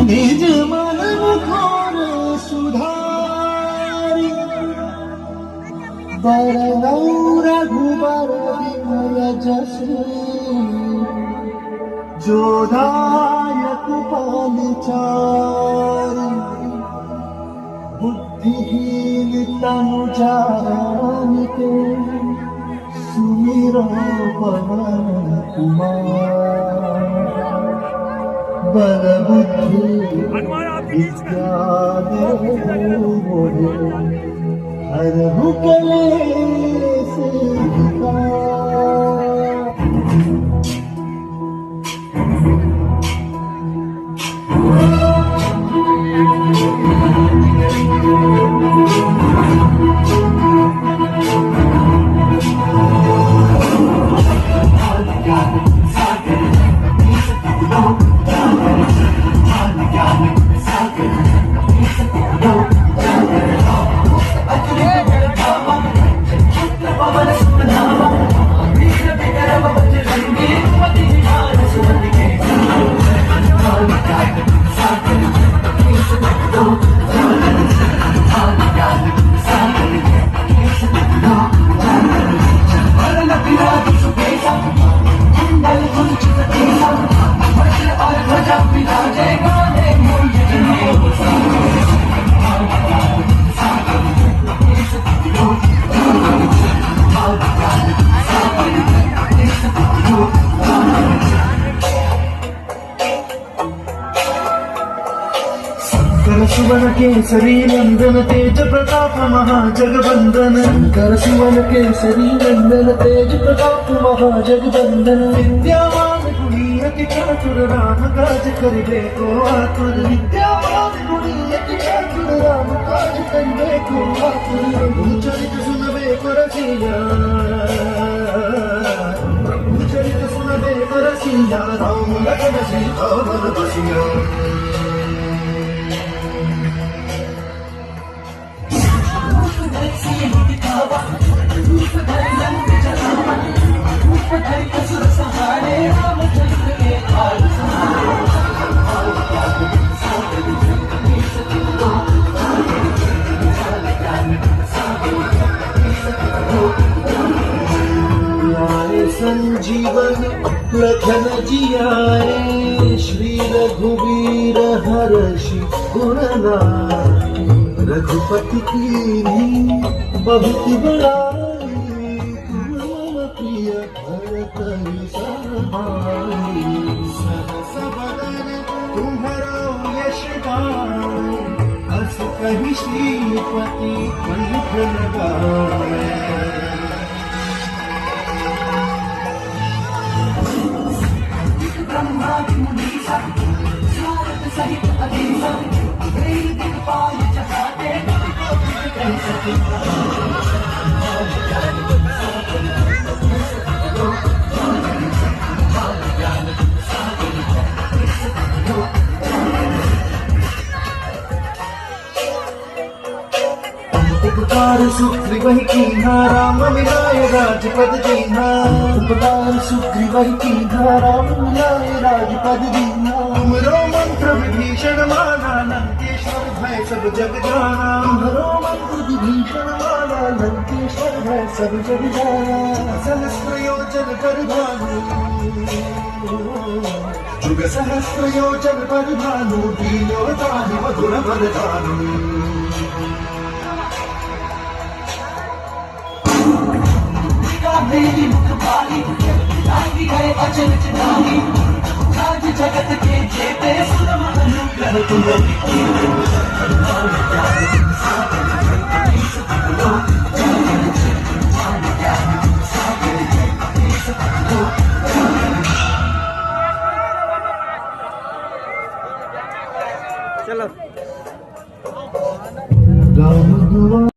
निज मन मुखर सुधारी बरनौ रघुबर विमल जसु जोदायक पालिचारी बुद्धिहीन तनु जानिके सुमिरो पवन कुमार बल बुद्धि विद्या देहु मोहे हरहु कलेश विकार। सुवन केसरी नंदन तेज प्रताप महाजगबंदन कर सुवन केसरी नंदन तेज प्रताप महाजगबंदन विद्यावान गुणी अति चातुर राम काज करिबे को आतुर विद्यावान गुणी अति चातुर राम काज करिबे को आतुर प्रभु चरित सुनबे को रसिया प्रभु चरित सुनबे को रसिया राम लखन सीता मन बसिया। संजीवन लखन जियाए श्री रघुवीर हर्षि गुणनाए रघुपति की बहुत बड़ाई तुम मम प्रिय भरत समाई सहस बदन तुम्हारा यश गाए अस कहि श्रीपति कंठ लगाए। उपकार सुग्रीवहि कीन्हा राम मिलाय राजपद दीन्हा उपकार सुग्रीवहि कीन्हा राम मिलाय राजपद दीन्हा तुमरो मंत्र विभीषण माना लंकेश्वर भय सब जग जाना तुमरो मंत्र विभीषण माना लंकेश्वर भय सब जग जाना सहस्र योजन पर भानु जुग सहस्र योजन पर भानु दीनोदाहि मधुर वरदानु। मेरी मुखबाली लागी गए अचल चिताली राज जगत के जेते सुरम अनुग्रह तुम्हें